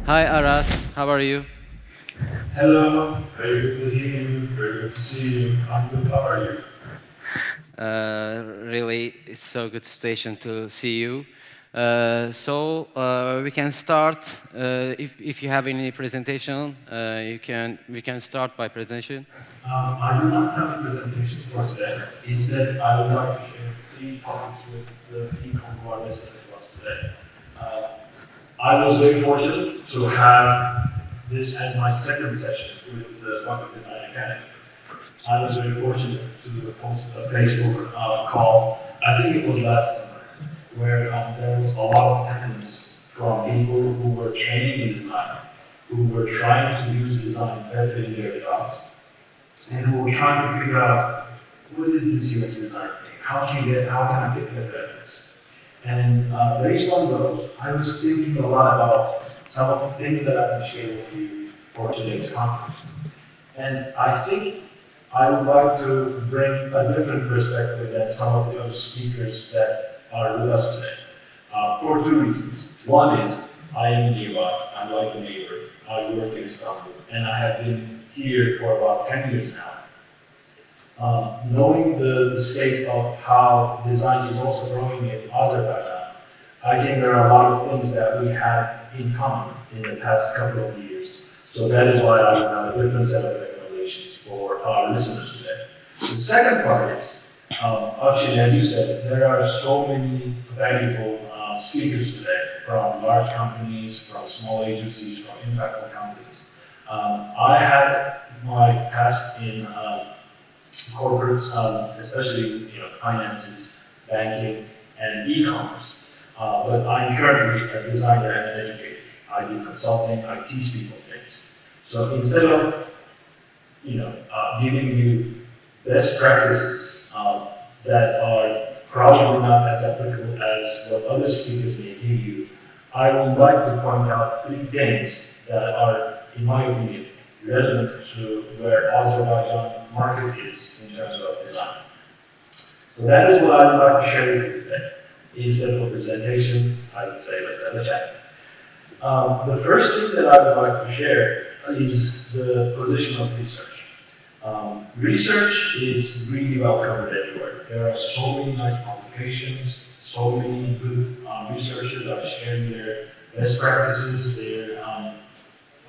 Hi Aras, how are you? Hello, very good to hear you, very good to see you. I'm good, how are you? Really, it's so good station to see you. We can start. If you have any presentation, we can start by presentation. I do not have a presentation for today. Instead, I would like to share three topics with the people who are listening to us today. Uh, I was very fortunate to have this as my second session with the Graphic Design Academy. I was very fortunate to host a Facebook call, I think it was last summer, where there was a lot of attendance from people who were training in design, who were trying to use design better in their jobs, and who were trying to figure out what is this UX design thing? How can I get better at this? And based on those, I was thinking a lot about some of the things that I can share with you for today's conference. And I think I would like to bring a different perspective than some of the other speakers that are with us today, for two reasons. One is I am nearby, I'm like a neighbor, I work in Istanbul, and I have been here for about 10 years now. Knowing the state of how design is also growing in Azerbaijan, I think there are a lot of things that we have in common in the past couple of years. So that is why I have a different set of recommendations for our listeners today. The second part is, actually, as you said, there are so many valuable speakers today from large companies, from small agencies, from impactful companies. I had my past in corporates, especially finances, banking, and e-commerce. But I'm currently a designer and an educator. I do consulting. I teach people things. So instead of giving you best practices that are probably not as applicable as what other speakers may give you, I would like to point out three things that are, in my opinion, relevant to where Azerbaijan market is in terms of design. So that is what I would like to share with you today. Instead of a presentation, I would say let's have a chat. The first thing that I would like to share is the position of research. Research is really well covered everywhere. There are so many nice publications, so many good researchers are sharing their best practices, their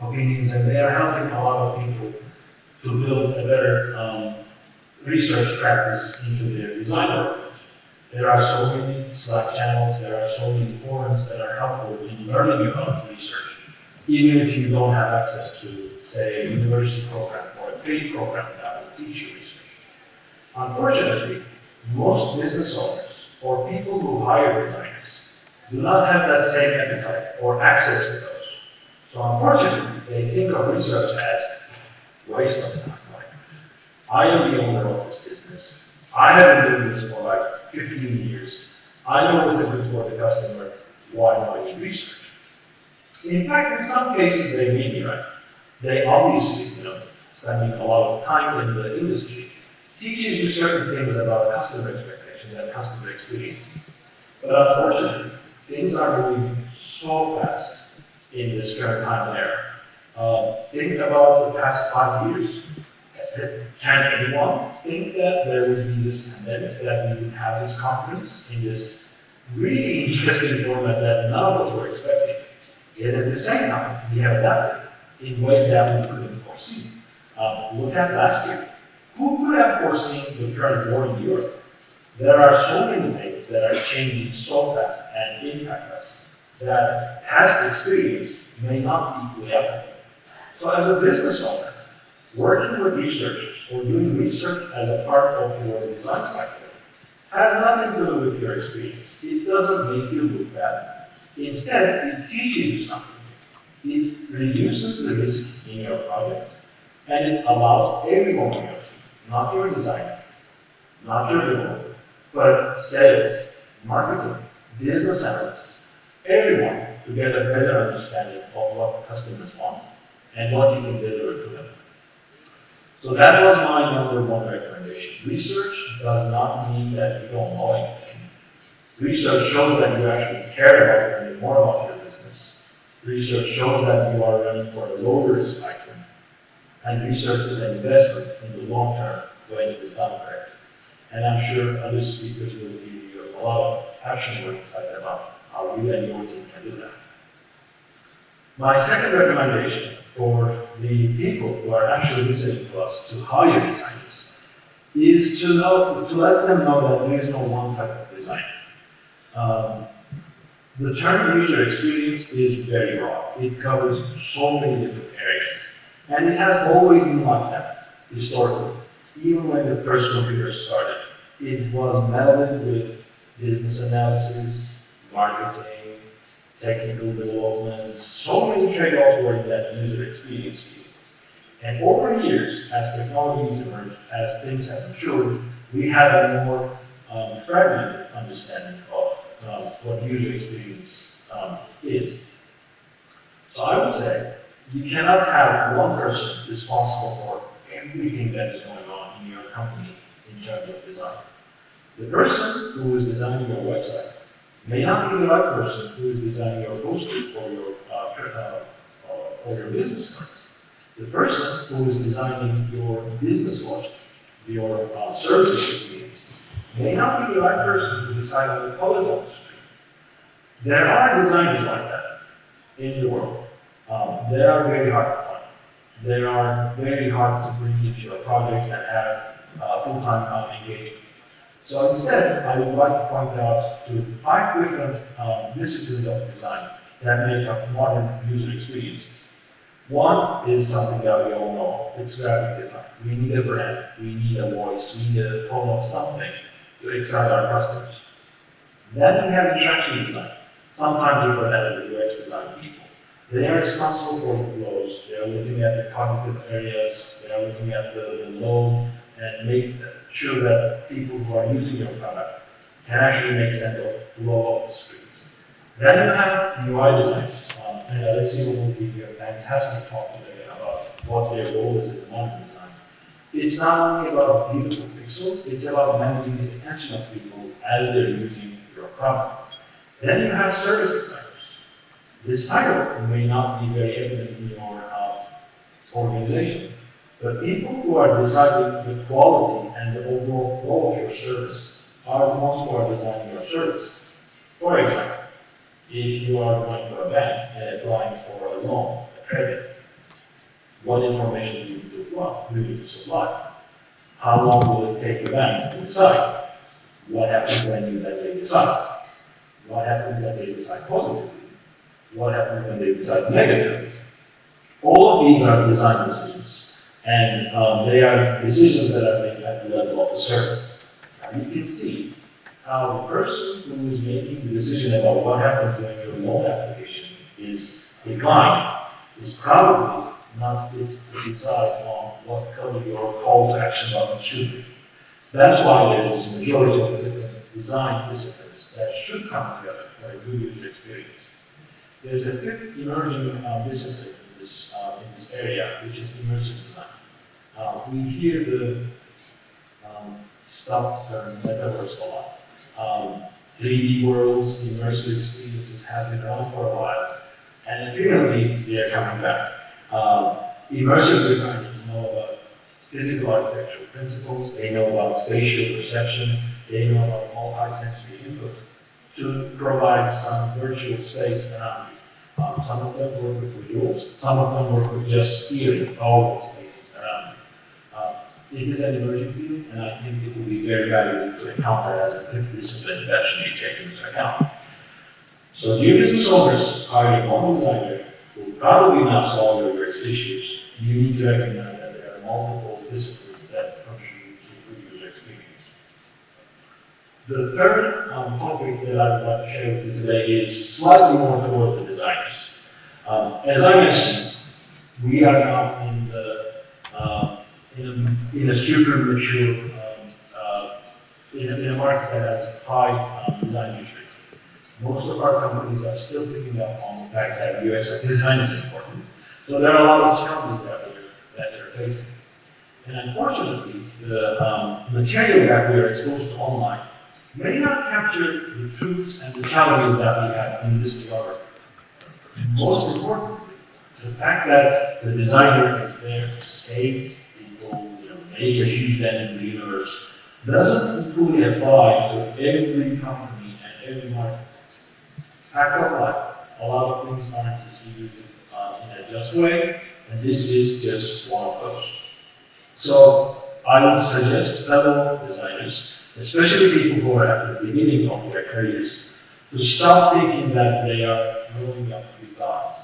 opinions, and they are helping a lot of people to build a better research practice into their design workflows. There are so many Slack channels, there are so many forums that are helpful in learning about research, even if you don't have access to, say, a university program or a paid program that will teach you research. Unfortunately, most business owners or people who hire designers do not have that same appetite or access to those. So unfortunately, they think of research as waste of time. Like, I am the owner of this business. I have been doing this for like 15 years. I know what it is for the customer. Why do I need research? In fact, in some cases, they may be right. They obviously, spending a lot of time in the industry teaches you certain things about customer expectations and customer experience. But unfortunately, things are moving so fast in this current time and era. Think about the past 5 years. Can anyone think that there would be this pandemic, that we would have this conference in this really interesting format that none of us were expecting? Yet at the same time, we have adapted in ways that we couldn't foresee. Look at last year. Who could have foreseen the current war in Europe? There are so many things that are changing so fast and impact us that past experience may not be equally applicable. So as a business owner, working with researchers or doing research as a part of your design cycle has nothing to do with your experience. It doesn't make you look bad. Instead, it teaches you something. It reduces the risk in your projects, and it allows everyone on your team, not your designer, not your developer, but sales, marketing, business analysts, everyone to get a better understanding of what customers want and what you can deliver to them. So that was my number one recommendation. Research does not mean that you don't know anything. Research shows that you actually care about learning more about your business. Research shows that you are running for a lower risk item, and research is an investment in the long term when it is done correctly. And I'm sure other speakers will give you a lot of actionable insight about how you and your team can do that. My second recommendation for the people who are actually listening to us to hire designers is to let them know that there is no one type of design. The term user experience is very broad. It covers so many different areas. And it has always been like that, historically. Even when the first computers started, it was melded with business analysis, marketing, technical development. So many trade-offs were in that user experience field. And over the years, as technologies emerged, as things have matured, we have a more fragmented understanding of what user experience is. So I would say you cannot have one person responsible for everything that is going on in your company in terms of design. The person who is designing your website may not be the right person who is designing your poster or your business cards. The person who is designing your business logic, your services experience, may not be the right person to decide on the colors on the screen. There are designers like that in the world. They are very hard to find. They are very hard to bring into your projects and have full-time engagement. So instead, I would like to point out to 5 different disciplines of design that make up modern user experiences. One is something that we all know, it's graphic design. We need a brand, we need a voice, we need a tone of something to excite our customers. Then we have interaction design, sometimes referred as the UX design people. They are responsible for the flows, they are looking at the cognitive areas, they are looking at the load, and make sure that people who are using your product can actually make sense of the flow of the screens. Then you have UI designers. Let's see who will give you a fantastic talk today about what their role is in modern design. It's not only about beautiful pixels, it's about managing the attention of people as they're using your product. Then you have service designers. This title may not be very evident in your organization, but people who are deciding the quality and the overall flow of your service are the ones who are designing your service. For example, if you are going to a bank and applying for a loan, a credit, what information do you need to supply? How long will it take the bank to decide? What happens when they decide? What happens when they decide positively? What happens when they decide negatively? All of these are design decisions, and they are decisions that are made at the level of the service. Now you can see how the person who is making the decision about what happens when your loan application is declined is probably not fit to decide on what color your call to action button should be. That's why there is a majority of different design disciplines that should come together for a good user experience. There's a fifth emerging discipline in this area, which is immersive design. We hear the stuffed term metaverse a lot. 3D worlds, immersive experiences have been around for a while, and apparently they are coming back. Immersive designers know about physical architectural principles, they know about spatial perception, they know about multi-sensory input to provide some virtual space around you. Some of them work with visuals, some of them work with just steering all the spaces around you. It is an emerging field, and I think it will be very valuable to encounter as a fifth discipline that should be taken into account. So new business owners hiring one designer will probably not solve your UX issues. You need to recognize that there are multiple disciplines that contribute to good user experience. The third topic that I would like to share with you today is slightly more towards the designers. As I mentioned, we are now in a super mature, in a market that has high design use rates. Most of our companies are still picking up on the fact that UX design is important. So there are a lot of challenges that they're facing. And unfortunately, the material that we are exposed to online may not capture the truths and the challenges that we have in this geography. Most importantly, the fact that the designer is there to save people, make a huge dent in the universe, doesn't equally apply to every company and every market. Fact of life, a lot of things aren't distributed in a just way, and this is just one of those. So I would suggest fellow designers, especially people who are at the beginning of their careers, to stop thinking that they are growing up to be gods.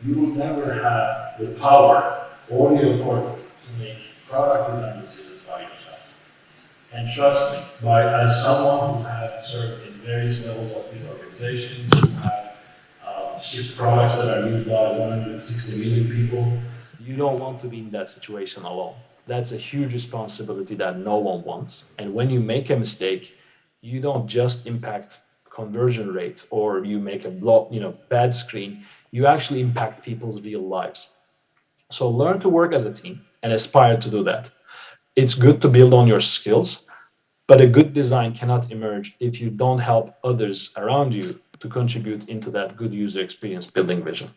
You will never have the power or the authority to make product design decisions by yourself. And trust me, as someone who has served in various levels of big organizations, who have shipped products that are used by 160 million people, you don't want to be in that situation alone. That's a huge responsibility that no one wants. And when you make a mistake, you don't just impact conversion rate or you make a bad screen. You actually impact people's real lives. So learn to work as a team and aspire to do that. It's good to build on your skills, but a good design cannot emerge if you don't help others around you to contribute into that good user experience building vision.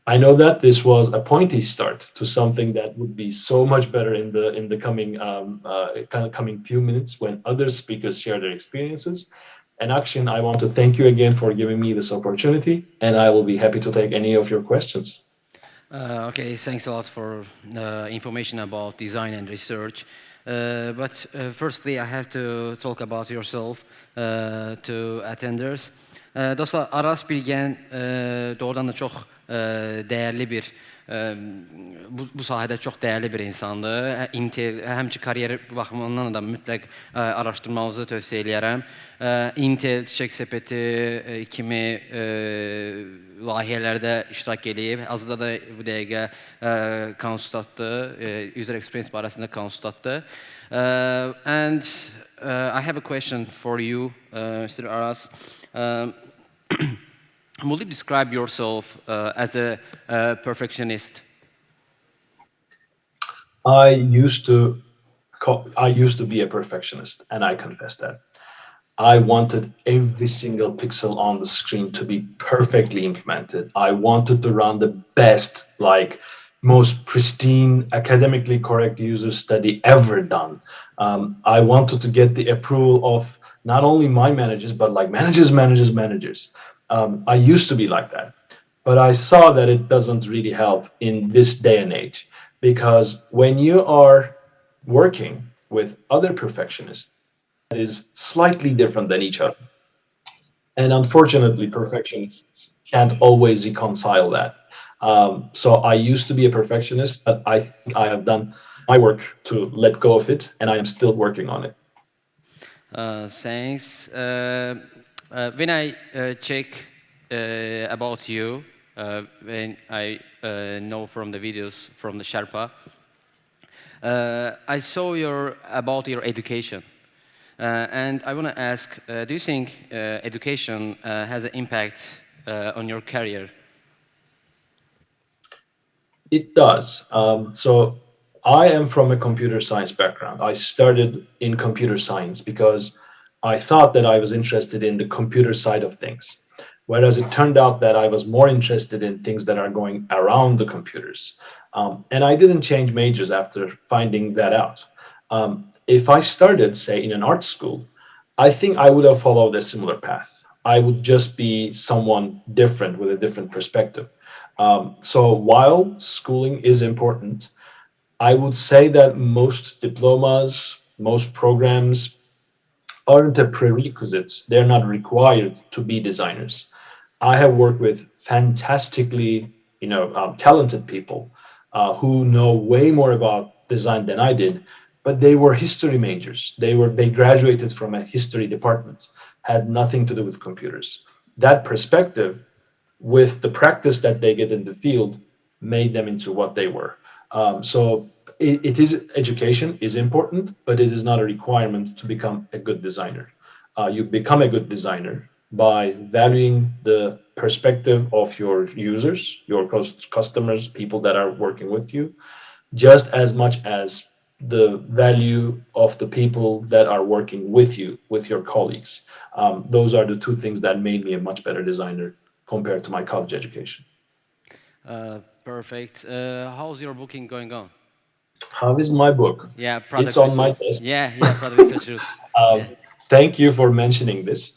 I know that this was a pointy start to something that would be so much better in the coming kind of coming few minutes when other speakers share their experiences. And Akshin, I want to thank you again for giving me this opportunity, and I will be happy to take any of your questions. Okay, thanks a lot for information about design and research. But firstly, I have to talk about yourself to attenders. Dostlar, Aras Bilgen doğrudan da çox değerli bir bu sahədə çox değerli bir insandır. Intel, həmçinin kariyer baxımından da mütləq araşdırmanızı tövsiyə eləyərəm. Intel, Çiçək Sepeti kimi layihələrdə iştirak eləyib. Hazırda da bu dəqiqə konsultantdır, user experience barəsində konsultantdır. And I have a question for you, Mr. Aras. Will you describe yourself as a perfectionist? I used to I used to be a perfectionist, and I confess that. I wanted every single pixel on the screen to be perfectly implemented. I wanted to run the best, like most pristine, academically correct user study ever done. I wanted to get the approval of not only my managers, but like managers. I used to be like that, but I saw that it doesn't really help in this day and age because when you are working with other perfectionists, that is slightly different than each other. And unfortunately, perfectionists can't always reconcile that. So I used to be a perfectionist, but I think I have done my work to let go of it, and I am still working on it. Thanks. When I check about you, when I know from the videos from the Sherpa, I saw about your education. And I want to ask, do you think education has an impact on your career? It does. So I am from a computer science background. I started in computer science because I thought that I was interested in the computer side of things. Whereas it turned out that I was more interested in things that are going around the computers. And I didn't change majors after finding that out. If I started, say, in an art school, I think I would have followed a similar path. I would just be someone different with a different perspective. So while schooling is important, I would say that most diplomas, most programs aren't a prerequisites. They're not required to be designers. I have worked with fantastically, talented people who know way more about design than I did, but they were history majors. They graduated from a history department, had nothing to do with computers. That perspective with the practice that they get in the field made them into what they were. So it is education is important, but it is not a requirement to become a good designer. You become a good designer by valuing the perspective of your users, your customers, people that are working with you, just as much as the value of the people that are working with you, with your colleagues. Those are the two things that made me a much better designer compared to my college education. Perfect. How's your booking going on? How is my book? Yeah, It's product on my research. desk. Yeah, product research routes. Yeah. Thank you for mentioning this.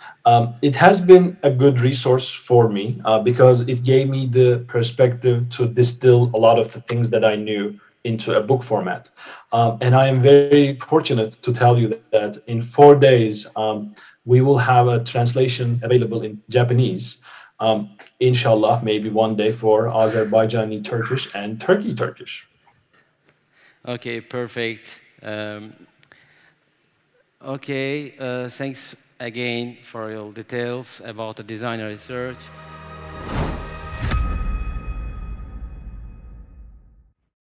It has been a good resource for me because it gave me the perspective to distill a lot of the things that I knew into a book format. And I am very fortunate to tell you that in 4 days, we will have a translation available in Japanese. Inshallah, maybe one day for Azerbaijani Turkish and Turkey Turkish. Okay, perfect. Okay, thanks again for your details about the design and research.